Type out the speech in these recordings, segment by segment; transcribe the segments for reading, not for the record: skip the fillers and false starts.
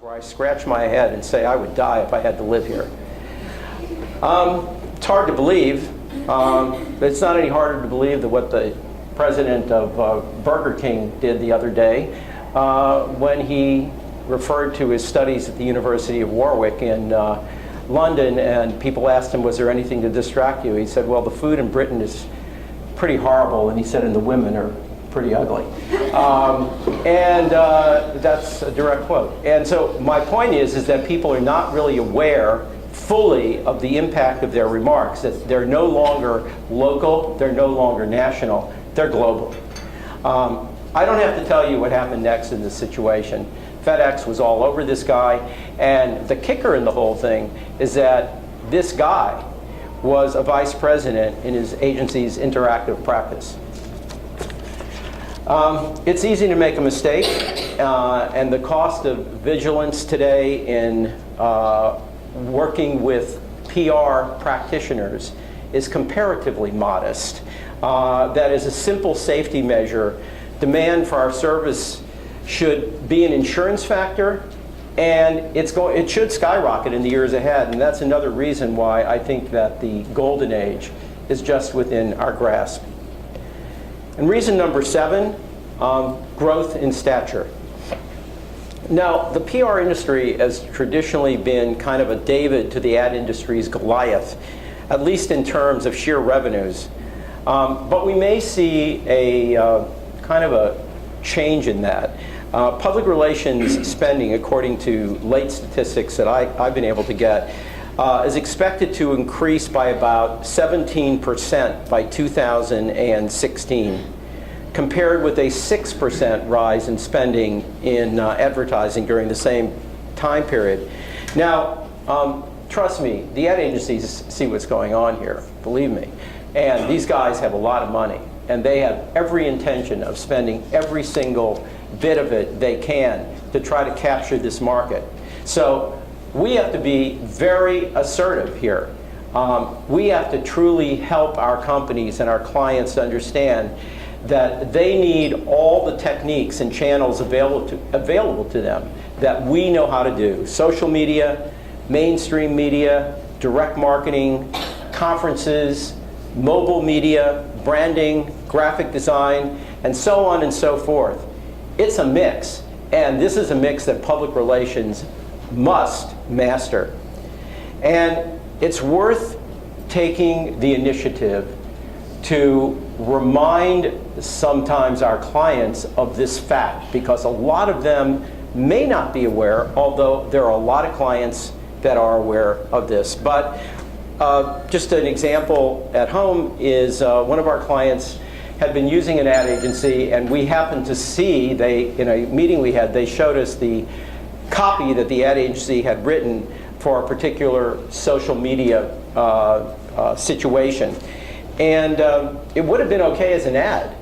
where I scratch my head and say I would die if I had to live here. It's hard to believe. It's not any harder to believe than what the president of Burger King did the other day when he referred to his studies at the University of Warwick in London, and people asked him, was there anything to distract you? He said, well, the food in Britain is pretty horrible, and he said, and the women are pretty ugly. That's a direct quote. And so my point is that people are not really aware fully of the impact of their remarks, that they're no longer local, they're no longer national, they're global. I don't have to tell you what happened next in this situation. FedEx was all over this guy, and the kicker in the whole thing is that this guy was a vice president in his agency's interactive practice. It's easy to make a mistake, and the cost of vigilance today in working with PR practitioners is comparatively modest. That is a simple safety measure. Demand for our service should be an insurance factor, and it should skyrocket in the years ahead, and that's another reason why I think that the golden age is just within our grasp. And reason number 7, growth in stature. Now, the PR industry has traditionally been kind of a David to the ad industry's Goliath, at least in terms of sheer revenues. But we may see a kind of a change in that. Public relations spending, according to late statistics that I've been able to get, is expected to increase by about 17% by 2016, compared with a 6% rise in spending in advertising during the same time period. Now, trust me, the ad agencies see what's going on here, believe me. And these guys have a lot of money, and they have every intention of spending every single bit of it they can to try to capture this market. So we have to be very assertive here. We have to truly help our companies and our clients to understand that they need all the techniques and channels available to them that we know how to do. Social media, mainstream media, direct marketing, conferences, mobile media, branding, graphic design, and so on and so forth. It's a mix, and this is a mix that public relations must master. And it's worth taking the initiative to remind sometimes our clients of this fact, because a lot of them may not be aware, although there are a lot of clients that are aware of this. But just an example at home is one of our clients had been using an ad agency, and we happened to see, in a meeting we had, they showed us the copy that the ad agency had written for a particular social media situation. And it would have been okay as an ad,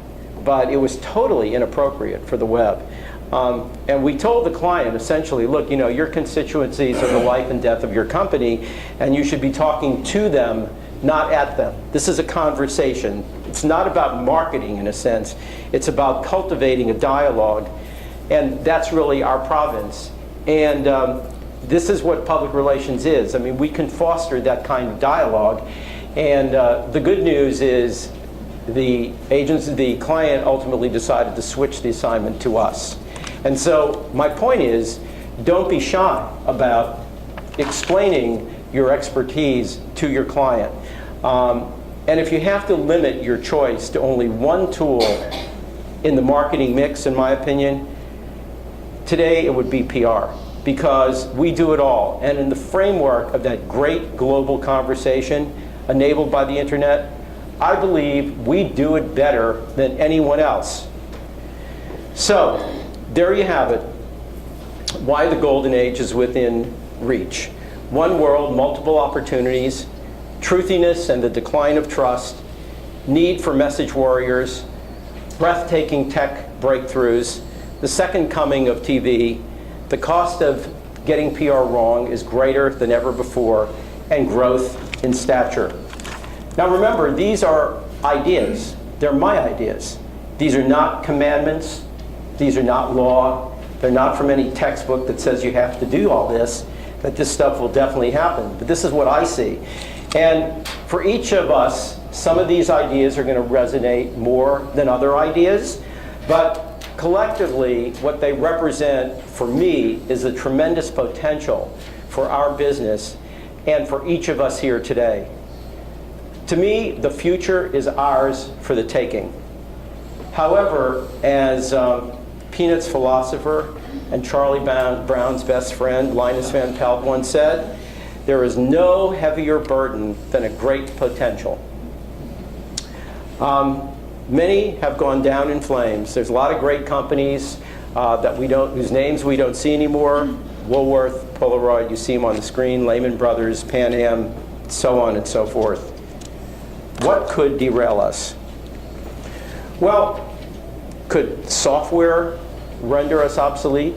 but it was totally inappropriate for the web. And we told the client essentially, look, you know, your constituencies are the life and death of your company, and you should be talking to them, not at them. This is a conversation. It's not about marketing in a sense. It's about cultivating a dialogue, and that's really our province. And this is what public relations is. I mean, we can foster that kind of dialogue. And the good news is the client ultimately decided to switch the assignment to us. And so my point is, don't be shy about explaining your expertise to your client. And if you have to limit your choice to only one tool in the marketing mix, in my opinion, today it would be PR, because we do it all. And in the framework of that great global conversation enabled by the internet, I believe we do it better than anyone else. So there you have it, why the golden age is within reach. One world, multiple opportunities, truthiness and the decline of trust, need for message warriors, breathtaking tech breakthroughs, the second coming of TV, the cost of getting PR wrong is greater than ever before, and growth in stature. Now remember, these are ideas. They're my ideas. These are not commandments. These are not law. They're not from any textbook that says you have to do all this, that this stuff will definitely happen. But this is what I see. And for each of us, some of these ideas are going to resonate more than other ideas. But collectively, what they represent for me is a tremendous potential for our business and for each of us here today. To me, the future is ours for the taking. However, as Peanuts philosopher and Charlie Brown's best friend, Linus Van Pelt, once said, there is no heavier burden than a great potential. Many have gone down in flames. There's a lot of great companies whose names we don't see anymore. Woolworth, Polaroid, you see them on the screen, Lehman Brothers, Pan Am, so on and so forth. What could derail us? Well, could software render us obsolete?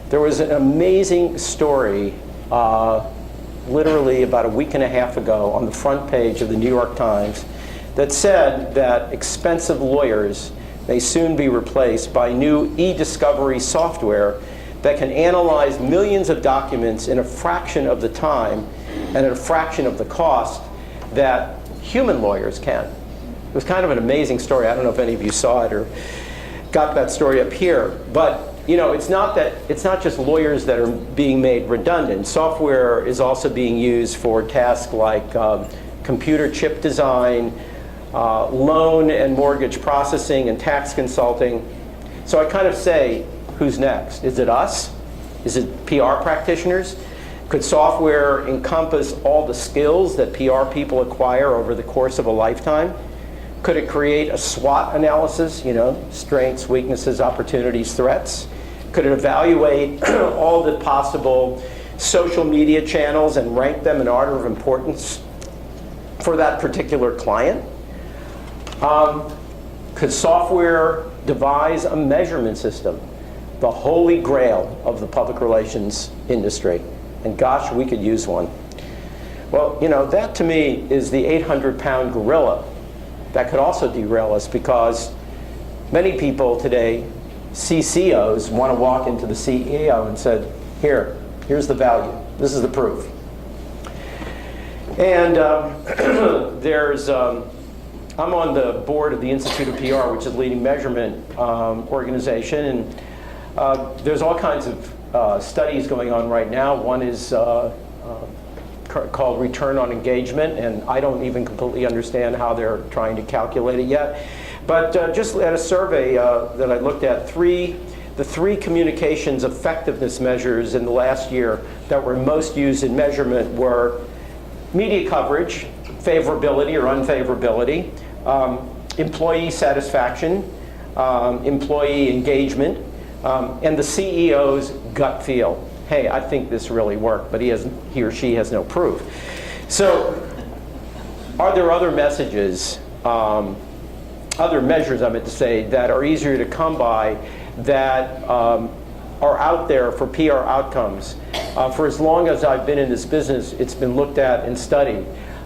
There was an amazing story literally about a week and a half ago on the front page of the New York Times that said that expensive lawyers may soon be replaced by new e-discovery software that can analyze millions of documents in a fraction of the time and at a fraction of the cost that human lawyers can. It was kind of an amazing story. I don't know if any of you saw it or got that story up here. But it's not just lawyers that are being made redundant. Software is also being used for tasks like computer chip design, loan and mortgage processing, and tax consulting. So I kind of say, who's next? Is it us? Is it PR practitioners? Could software encompass all the skills that PR people acquire over the course of a lifetime? Could it create a SWOT analysis, strengths, weaknesses, opportunities, threats? Could it evaluate all the possible social media channels and rank them in order of importance for that particular client? Could software devise a measurement system, the holy grail of the public relations industry? And gosh, we could use one. Well, that to me is the 800-pound gorilla that could also derail us, because many people today, CCOs, want to walk into the CEO and said, here's the value. This is the proof. And I'm on the board of the Institute of PR, which is a leading measurement organization. And there's all kinds of studies going on right now. One is called return on engagement, and I don't even completely understand how they're trying to calculate it yet. But just at a survey that I looked at, the three communications effectiveness measures in the last year that were most used in measurement were media coverage, favorability or unfavorability, employee satisfaction, employee engagement, and the CEO's gut feel. Hey, I think this really worked, but he or she has no proof. So are there other messages, other measures, I meant to say, that are easier to come by that are out there for PR outcomes? For as long as I've been in this business, it's been looked at and studied.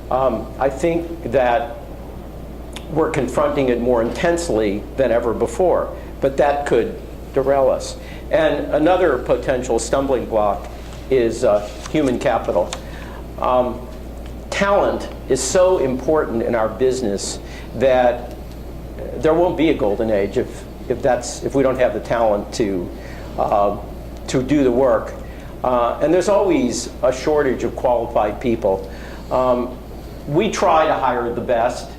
I think that we're confronting it more intensely than ever before, but that could derail us. And another potential stumbling block is human capital. Talent is so important in our business that there won't be a golden age if we don't have the talent to do the work. And there's always a shortage of qualified people. We try to hire the best,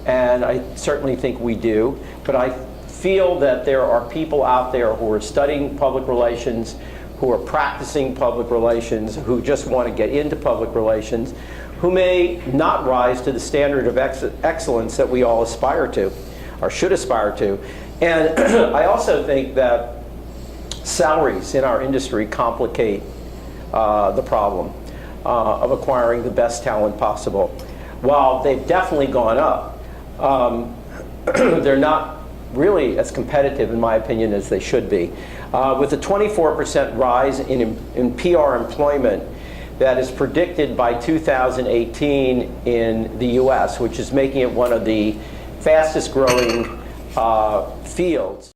and I certainly think we do, but I feel that there are people out there who are studying public relations, who are practicing public relations, who just want to get into public relations, who may not rise to the standard of excellence that we all aspire to, or should aspire to. And I also think that salaries in our industry complicate the problem of acquiring the best talent possible. While they've definitely gone up, they're not really as competitive, in my opinion, as they should be. With a 24% rise in PR employment that is predicted by 2018 in the US, which is making it one of the fastest growing fields.